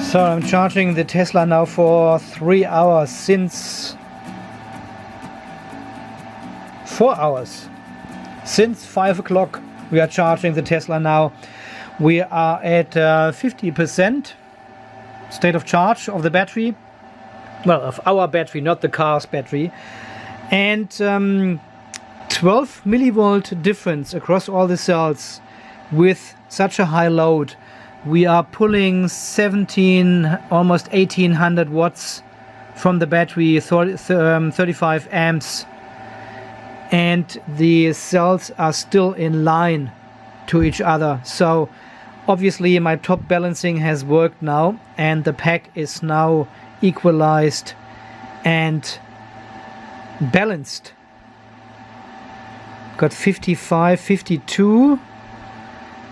So I'm charging the Tesla now for 3 hours, since 4 hours. Since 5 o'clock we are charging the Tesla now. We are at 50% state of charge of the battery. Well, of our battery, not the car's battery. And 12 millivolt difference across all the cells with such a high load. We are pulling 17, almost 1800 watts from the battery, 35 amps. And the cells are still in line to each other. So obviously my top balancing has worked now, and the pack is now equalized and balanced. Got 55, 52,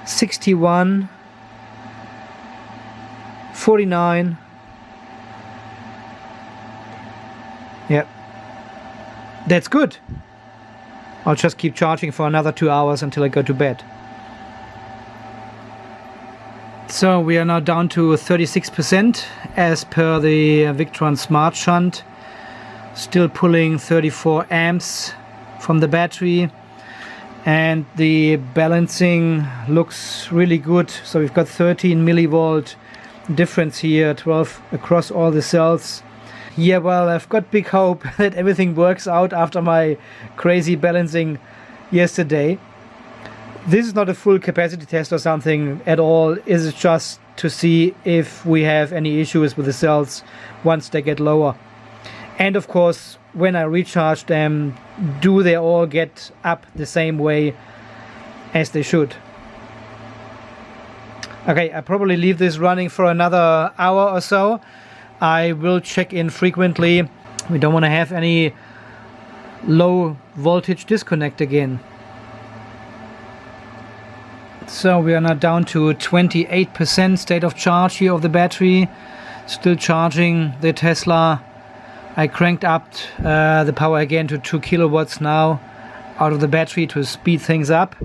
61, 49. Yeah, that's good. I'll just keep charging for another 2 hours until I go to bed. So we are now down to 36% as per the Victron Smart Shunt. Still pulling 34 amps from the battery, and the balancing looks really good. So we've got 13 millivolt difference here, 12 across all the cells. Yeah, well, I've got big hope that everything works out after my crazy balancing yesterday. This is not a full capacity test or something at all. It is just to see if we have any issues with the cells once they get lower. And of course, when I recharge them, do they all get up the same way as they should? Okay, I probably leave this running for another hour or so. I will check in frequently. We don't want to have any low voltage disconnect again. So we are now down to 28% state of charge here of the battery. Still charging the Tesla. I cranked up the power again to 2 kilowatts now out of the battery to speed things up.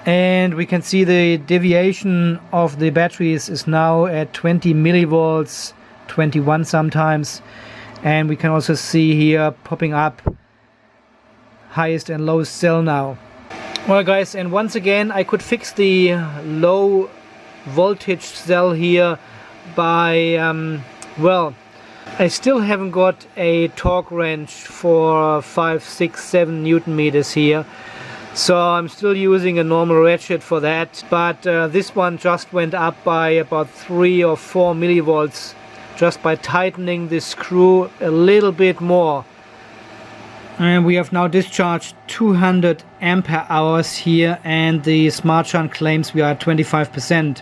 And we can see the deviation of the batteries is now at 20 millivolts, 21 sometimes. And we can also see here popping up highest and lowest cell now. Well guys, and once again I could fix the low voltage cell here by, well, I still haven't got a torque wrench for 5, 6, 7 Newton meters here. So I'm still using a normal ratchet for that, but this one just went up by about 3 or 4 millivolts just by tightening the screw a little bit more. And we have now discharged 200 ampere hours here, and the Smart Shunt claims we are at 25%.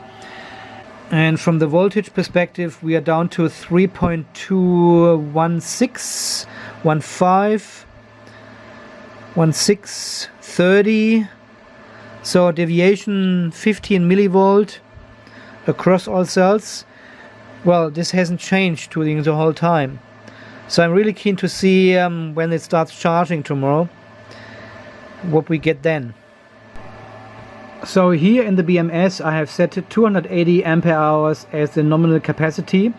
And from the voltage perspective, we are down to 3.216, 15, 30. So deviation 15 millivolt across all cells. Well, this hasn't changed during the whole time. So I'm really keen to see when it starts charging tomorrow, what we get then. So here in the BMS I have set 280 ampere hours as the nominal capacity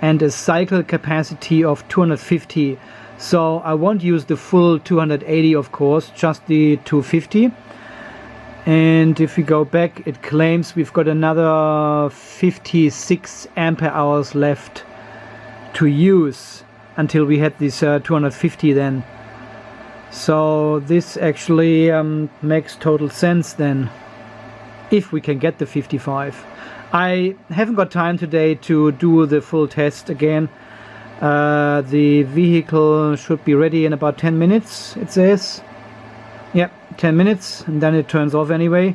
and a cycle capacity of 250. So I won't use the full 280, of course, just the 250. And if we go back, it claims we've got another 56 ampere hours left to use until we had this 250 then. So this actually makes total sense then, if we can get the 55. I haven't got time today to do the full test again. The vehicle should be ready in about 10 minutes, it says. Yep, 10 minutes, and then it turns off anyway.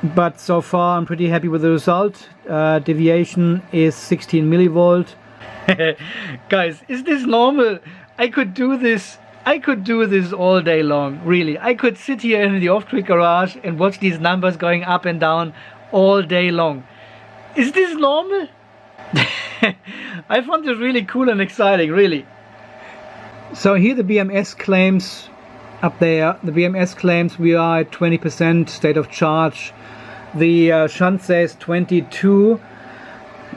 But so far I'm pretty happy with the result. Deviation is 16 millivolt. Guys, is this normal? I could do this all day long, really. I could sit here in the off-grid garage and watch these numbers going up and down all day long. Is this normal? I found this really cool and exciting, really. So here the BMS claims, up there, the BMS claims we are at 20% state of charge The shunt says 22,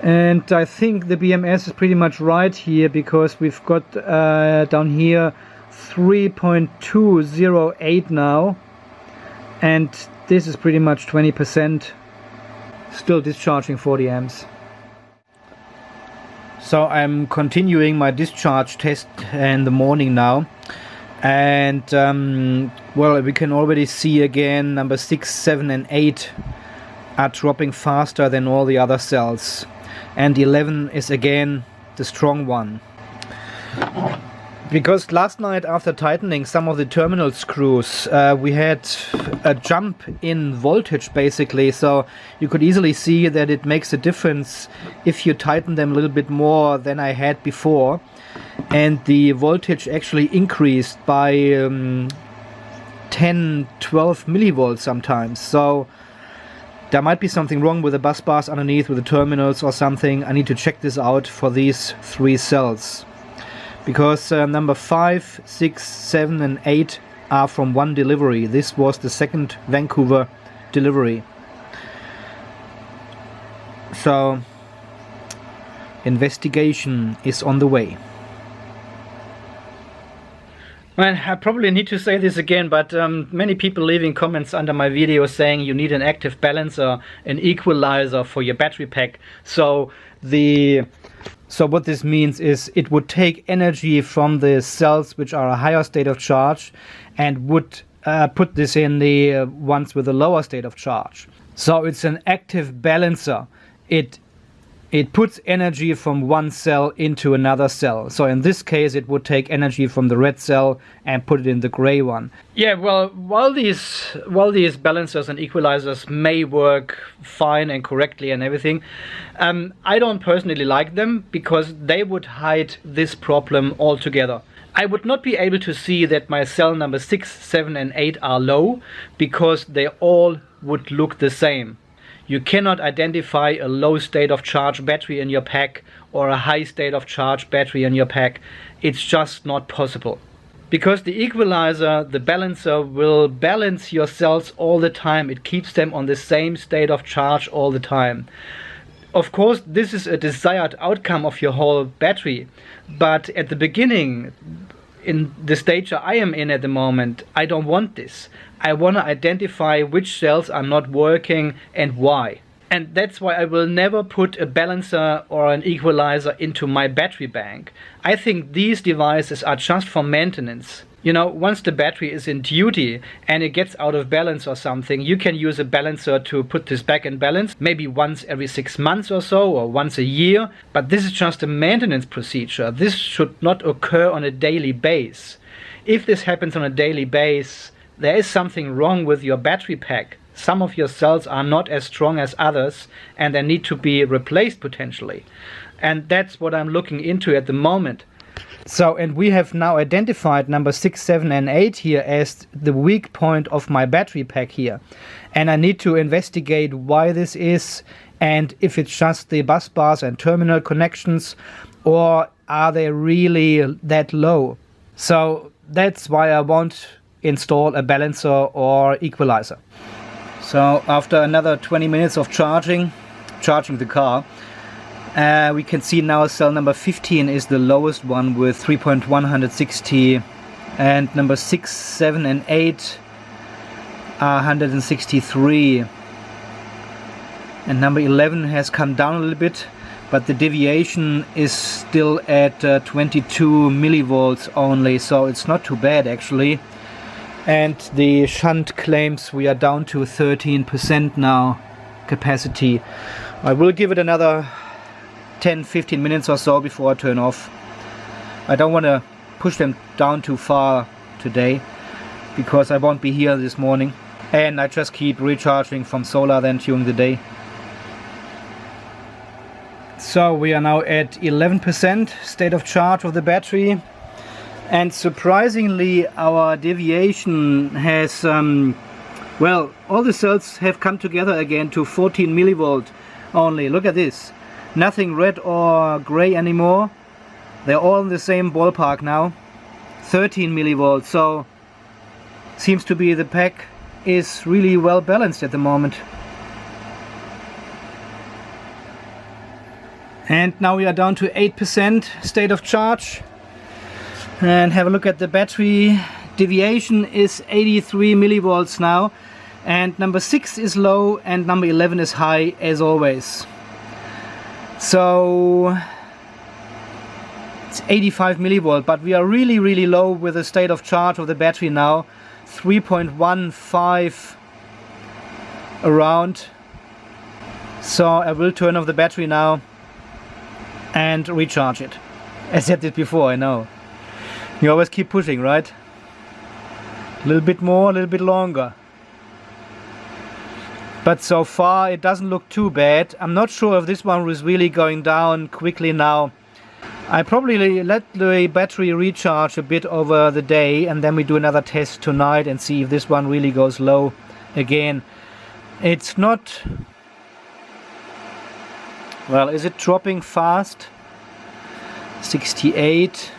and I think the BMS is pretty much right here, because we've got down here 3.208 now, and this is pretty much 20%, still discharging 40 amps. So I'm continuing my discharge test in the morning now, and well, we can already see again number 6, 7 and 8 are dropping faster than all the other cells, and 11 is again the strong one. Because last night, after tightening some of the terminal screws, we had a jump in voltage basically, so you could easily see that it makes a difference if you tighten them a little bit more than I had before, and the voltage actually increased by 10-12 millivolts sometimes. So there might be something wrong with the bus bars underneath, with the terminals or something. I need to check this out for these 3 cells. Because number 5, 6, 7 and 8 are from one delivery. This was the second Vancouver delivery. So investigation is on the way. Well, I probably need to say this again, but many people leaving comments under my video saying you need an active balancer, an equalizer for your battery pack. So what this means is it would take energy from the cells which are a higher state of charge and would put this in the ones with a lower state of charge. So it's an active balancer. It puts energy from one cell into another cell. So in this case it would take energy from the red cell and put it in the gray one. Yeah, well, while these balancers and equalizers may work fine and correctly and everything, I don't personally like them because they would hide this problem altogether. I would not be able to see that my cell number 6, 7 and 8 are low because they all would look the same. You cannot identify a low state of charge battery in your pack or a high state of charge battery in your pack. It's just not possible. Because the equalizer, the balancer, will balance your cells all the time. It keeps them on the same state of charge all the time. Of course, this is a desired outcome of your whole battery, but at the beginning, in the stage I am in at the moment, I don't want this. I want to identify which cells are not working and why. And that's why I will never put a balancer or an equalizer into my battery bank. I think these devices are just for maintenance. You know, once the battery is in duty and it gets out of balance or something, you can use a balancer to put this back in balance, maybe once every 6 months or so, or once a year. But this is just a maintenance procedure. This should not occur on a daily basis. If this happens on a daily basis, there is something wrong with your battery pack. Some of your cells are not as strong as others and they need to be replaced potentially. And that's what I'm looking into at the moment. So, and we have now identified number 6, 7 and 8 here as the weak point of my battery pack here. And I need to investigate why this is and if it's just the bus bars and terminal connections, or are they really that low. So that's why I won't install a balancer or equalizer. So after another 20 minutes of charging the car, we can see now cell number 15 is the lowest one with 3.160, and number 6, 7 and 8 are 163, and number 11 has come down a little bit, but the deviation is still at 22 millivolts only, so it's not too bad actually. And the shunt claims we are down to 13% now capacity. I will give it another 10-15 minutes or so before I turn off. I don't want to push them down too far today because I won't be here this morning, and I just keep recharging from solar then during the day. So we are now at 11% state of charge of the battery, and surprisingly our deviation has well, all the cells have come together again to 14 millivolt only. Look at this. Nothing red or gray anymore. They're all in the same ballpark now. 13 millivolts. So seems to be the pack is really well balanced at the moment. And now we are down to 8% state of charge. And have a look at the battery. Deviation is 83 millivolts now. And number 6 is low and number 11 is high, as always. So it's 85 millivolt, but we are really low with the state of charge of the battery now. 3.15 around. So I will turn off the battery now and recharge it. I said it before, I know. You always keep pushing, right? A little bit more, a little bit longer. But so far it doesn't look too bad. I'm not sure if this one is really going down quickly now. I probably let the battery recharge a bit over the day and then we do another test tonight and see if this one really goes low again. It's not... Well, is it dropping fast? 68.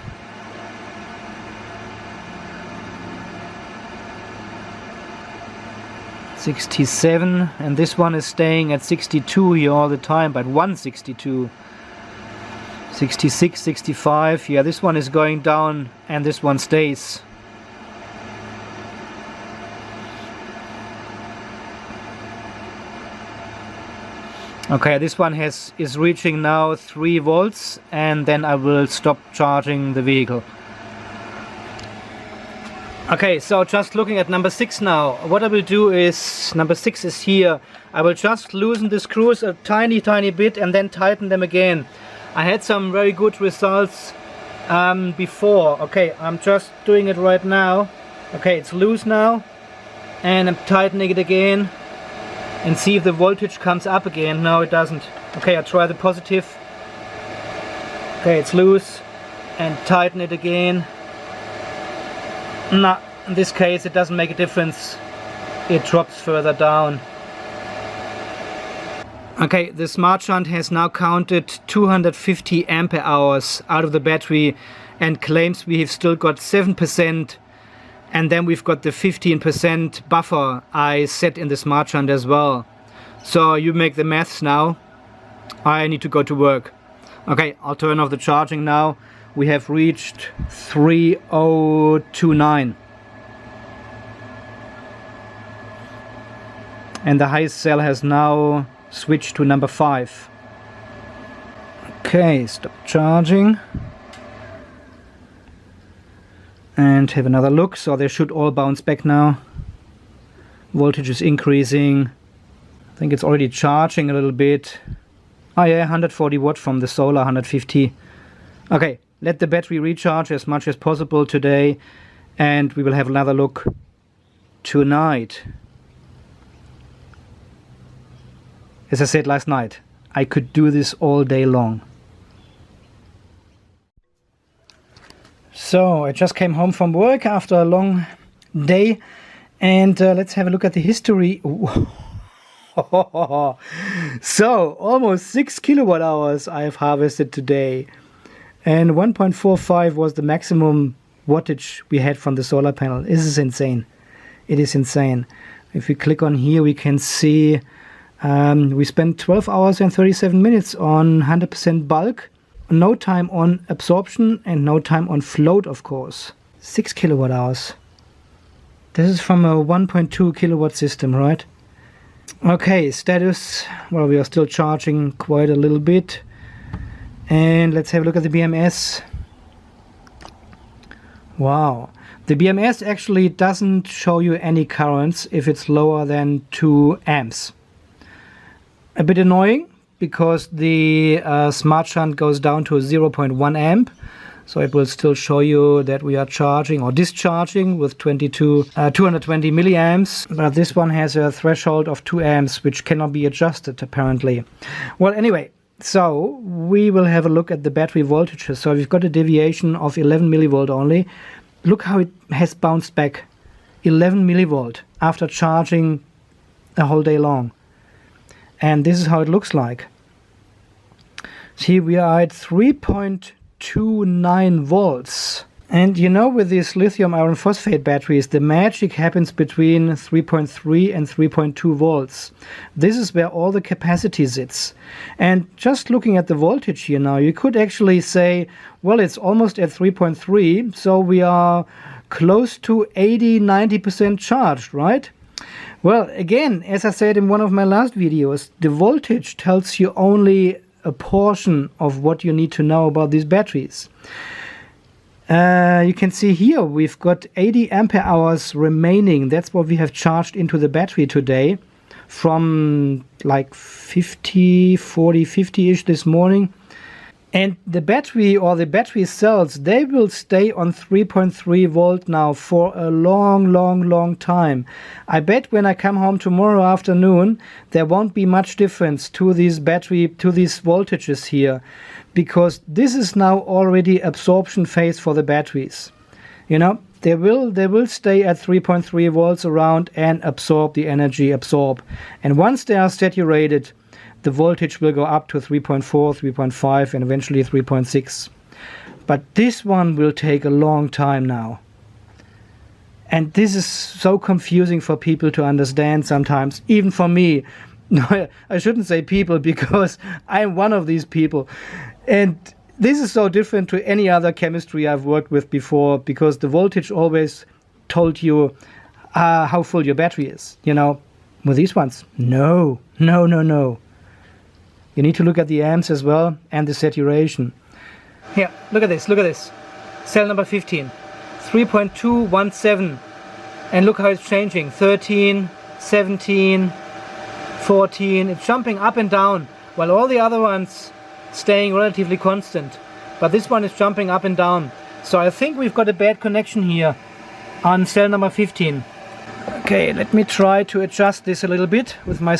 $67, and this one is staying at 62 here all the time, but 162. 66, 65. Yeah, this one is going down and this one stays. Okay, this one is reaching now 3 volts and then I will stop charging the vehicle. Okay, so just looking at number 6 now. What I will do is, number 6 is here. I will just loosen the screws a tiny bit and then tighten them again. I had some very good results before. Okay, I'm just doing it right now. Okay, it's loose now and I'm tightening it again and see if the voltage comes up again. No, it doesn't. Okay, I try the positive. Okay, it's loose and tighten it again. No, in this case it doesn't make a difference. It drops further down. Okay, the smart shunt has now counted 250 ampere hours out of the battery and claims we have still got 7%, and then we've got the 15% buffer I set in the smart shunt as well. So you make the maths now. I need to go to work. Okay, I'll turn off the charging now. We have reached 3029. And the highest cell has now switched to number 5. Okay, stop charging. And have another look. So they should all bounce back now. Voltage is increasing. I think it's already charging a little bit. Oh yeah, 140 watt from the solar, 150. Okay. Let the battery recharge as much as possible today and we will have another look tonight. As I said last night, I could do this all day long. So I just came home from work after a long day and let's have a look at the history. So almost 6 kilowatt hours I have harvested today. And 1.45 was the maximum wattage we had from the solar panel. This is insane. It is insane. If we click on here, we can see we spent 12 hours and 37 minutes on 100% bulk. No time on absorption and no time on float, of course. 6 kilowatt hours. This is from a 1.2 kilowatt system, right? Okay, status. Well, we are still charging quite a little bit. And let's have a look at the BMS. Wow. The BMS actually doesn't show you any currents if it's lower than 2 amps. A bit annoying because the smart shunt goes down to 0.1 amp. So it will still show you that we are charging or discharging with 220 milliamps. But this one has a threshold of 2 amps, which cannot be adjusted apparently. Well, anyway. So we will have a look at the battery voltages. So we've got a deviation of 11 millivolt only. Look how it has bounced back. 11 millivolt after charging a whole day long. And this is how it looks like. See, we are at 3.29 volts. And you know, with these lithium iron phosphate batteries, the magic happens between 3.3 and 3.2 volts. This is where all the capacity sits. And just looking at the voltage here now, you could actually say, well, it's almost at 3.3, so we are close to 80-90% charged, right? Well, again, as I said in one of my last videos, the voltage tells you only a portion of what you need to know about these batteries. You can see here we've got 80 ampere hours remaining. That's what we have charged into the battery today, from like 50-ish this morning. And the battery, or the battery cells, they will stay on 3.3 volt now for a long time. I bet when I come home tomorrow afternoon, there won't be much difference to these voltages here, because this is now already absorption phase for the batteries. You know, they will stay at 3.3 volts around and absorb the energy, And once they are saturated, the voltage will go up to 3.4, 3.5, and eventually 3.6. But this one will take a long time now. And this is so confusing for people to understand sometimes, even for me. No, I shouldn't say people, because I'm one of these people. And this is so different to any other chemistry I've worked with before, because the voltage always told you how full your battery is. You know, with these ones, no. You need to look at the amps as well, and the saturation. Here, look at this. Cell number 15, 3.217. And look how it's changing. 13, 17, 14. It's jumping up and down, while all the other ones staying relatively constant. But this one is jumping up and down. So I think we've got a bad connection here on cell number 15. Okay, let me try to adjust this a little bit with my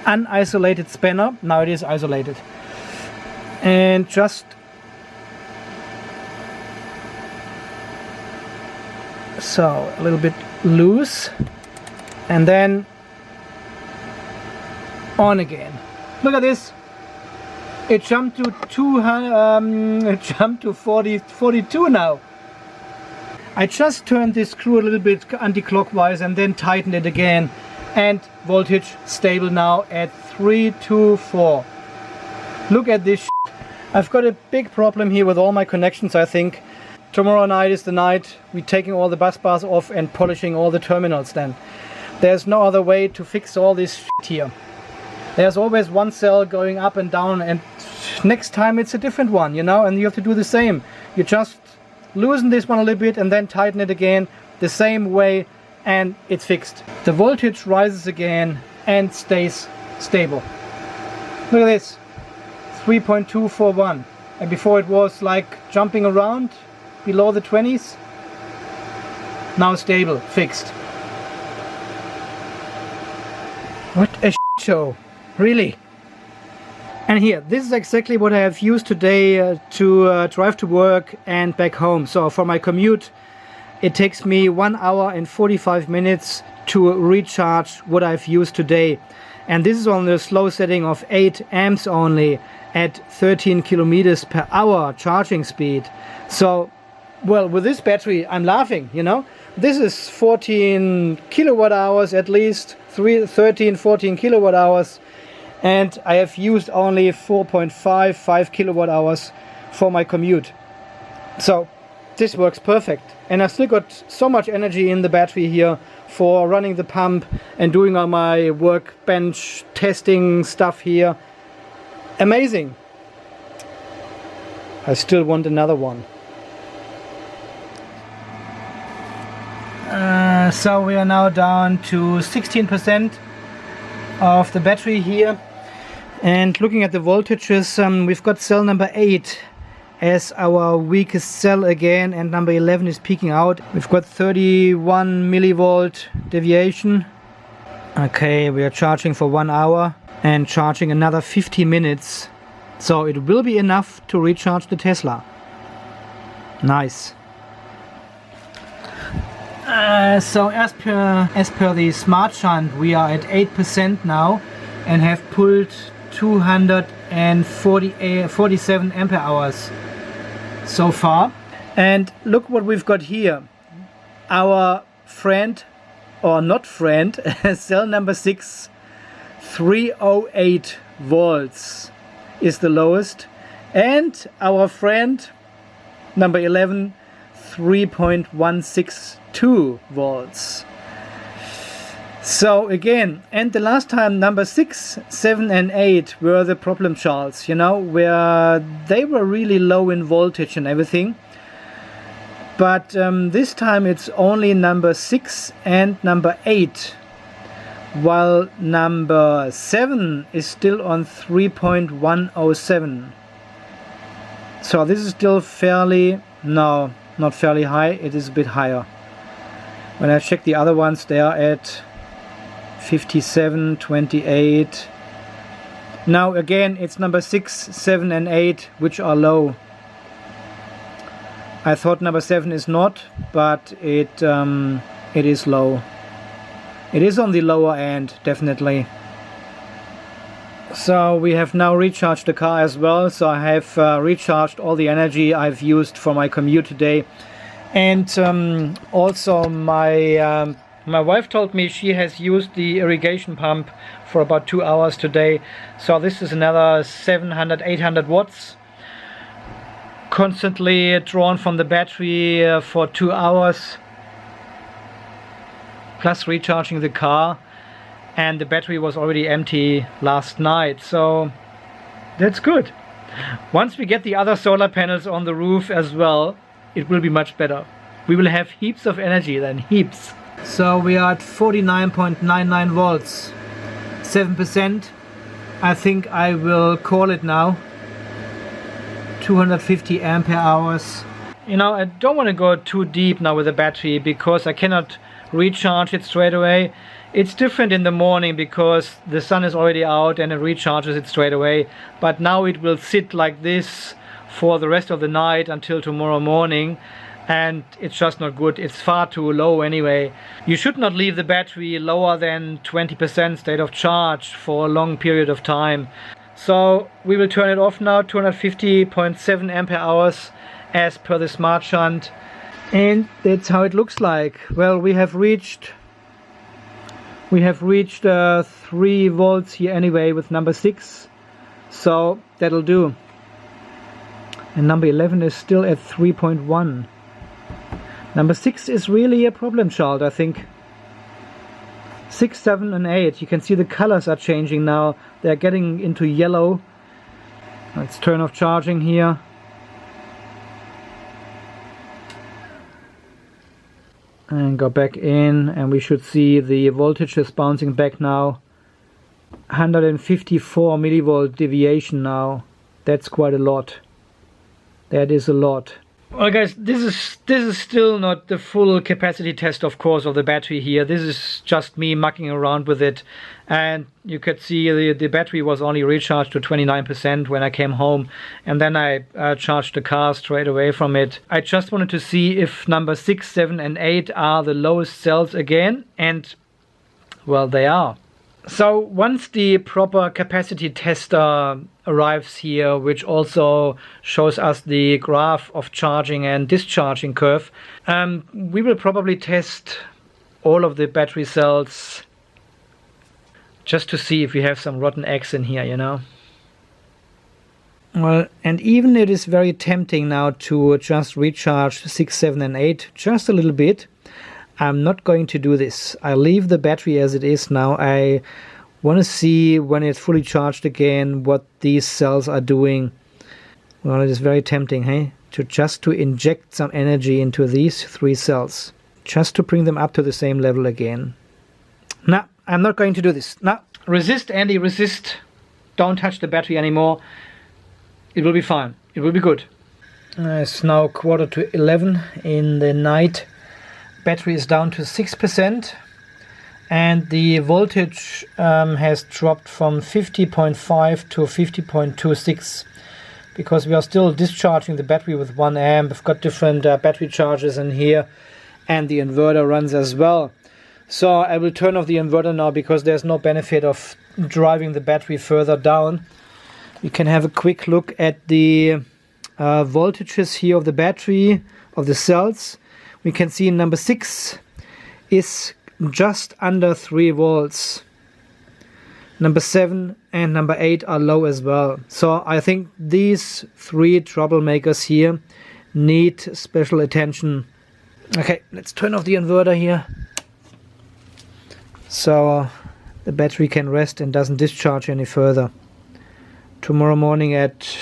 unisolated spanner. Now it is isolated. And just so a little bit loose, and then on again. Look at this. It jumped to 42 now. I just turned this screw a little bit anti-clockwise and then tightened it again, and voltage stable now at 324. Look at this shit. I've got a big problem here with all my connections, I think. Tomorrow night is the night we're taking all the bus bars off and polishing all the terminals then. There's no other way to fix all this shit here. There's always one cell going up and down, and next time it's a different one, you know, and you have to do the same. You just loosen this one a little bit and then tighten it again the same way, and it's fixed. The voltage rises again and stays stable. Look at this, 3.241, and before it was like jumping around below the 20s. Now stable, fixed. What a show, really. And here, this is exactly what I have used today to drive to work and back home. So for my commute, it takes me 1 hour and 45 minutes to recharge what I've used today. And this is on the slow setting of 8 amps only at 13 kilometers per hour charging speed. So, well, with this battery, I'm laughing, you know. This is 14 kilowatt hours at least, 13, 14 kilowatt hours. And I have used only 4.5 kilowatt hours for my commute. So this works perfect. And I've still got so much energy in the battery here for running the pump and doing all my workbench testing stuff here. Amazing. I still want another one. So we are now down to 16% of the battery here, and looking at the voltages, we've got cell number 8 as our weakest cell again, and number 11 is peaking out. We've got 31 millivolt deviation. Okay, we are charging for 1 hour and charging another 50 minutes, so it will be enough to recharge the Tesla. Nice. So as per the smart shunt, we are at 8% now and have pulled 247 ampere hours so far. And look what we've got here. Our friend, or not friend, cell number 6, 308 volts is the lowest, and our friend number 11, 3.162 volts. So again, and the last time number 6, 7 and 8 were the problem charts, you know, where they were really low in voltage and everything. But this time it's only number 6 and number 8, while number 7 is still on 3.107. So this is still fairly, no, not fairly high, it is a bit higher. When I check the other ones, they are at 57, 28. Now again, it's number 6, 7 and 8 which are low. I thought number 7 is not, but it is low. It is on the lower end, definitely. So we have now recharged the car as well. So I have recharged all the energy I've used for my commute today. And also my wife told me she has used the irrigation pump for about 2 hours today. So this is another 700, 800 watts. Constantly drawn from the battery for 2 hours. Plus recharging the car. And the battery was already empty last night. So that's good. Once we get the other solar panels on the roof as well, it will be much better. We will have heaps of energy then, heaps. So we are at 49.99 volts, 7%. I think I will call it now. 250 ampere hours. You know, I don't want to go too deep now with the battery because I cannot recharge it straight away. It's different in the morning because the sun is already out and it recharges it straight away. But now it will sit like this for the rest of the night until tomorrow morning. And it's just not good. It's far too low anyway. You should not leave the battery lower than 20% state of charge for a long period of time. So we will turn it off now, 250.7 ampere hours as per the smart shunt. And that's how it looks like. Well, we have reached 3 volts here anyway with number 6. So that'll do. And number 11 is still at 3.1. Number 6 is really a problem child, I think. 6, 7 and 8. You can see the colors are changing now. They're getting into yellow. Let's turn off charging here. And go back in, and we should see the voltage is bouncing back now. 154 millivolt deviation now. That's quite a lot. That is a lot. Well guys, this is still not the full capacity test, of course, of the battery here. This is just me mucking around with it, and you could see the battery was only recharged to 29% when I came home, and then I charged the car straight away from it. I just wanted to see if number 6, 7 and 8 are the lowest cells again, and well, they are. So once the proper capacity tester arrives here, which also shows us the graph of charging and discharging curve, we will probably test all of the battery cells just to see if we have some rotten eggs in here, you know. Well, and even it is very tempting now to just recharge 6, 7 and 8 just a little bit. I'm not going to do this. I leave the battery as it is now. I want to see when it's fully charged again what these cells are doing. Well, it is very tempting, hey? To inject some energy into these 3 cells. Just to bring them up to the same level again. No, I'm not going to do this. No. Resist, Andy, resist. Don't touch the battery anymore. It will be fine. It will be good. It's now 11:15 in the night. Battery is down to 6%, and the voltage has dropped from 50.5 to 50.26 because we are still discharging the battery with 1 amp. We've got different battery charges in here, and the inverter runs as well. So I will turn off the inverter now because there's no benefit of driving the battery further down. We can have a quick look at the voltages here of the battery. of the cells. We can see number 6 is just under 3 volts. Number 7 and number 8 are low as well. So I think these 3 troublemakers here need special attention. Okay, let's turn off the inverter here, so the battery can rest and doesn't discharge any further. Tomorrow morning at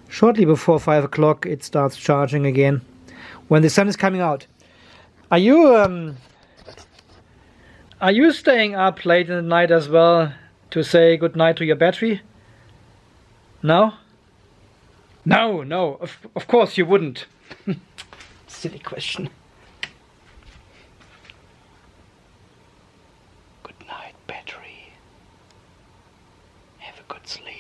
shortly before 5 o'clock it starts charging again when the sun is coming out. Are you staying up late in the night as well to say goodnight to your battery? No? No, of course you wouldn't. Silly question. Good night, battery. Have a good sleep.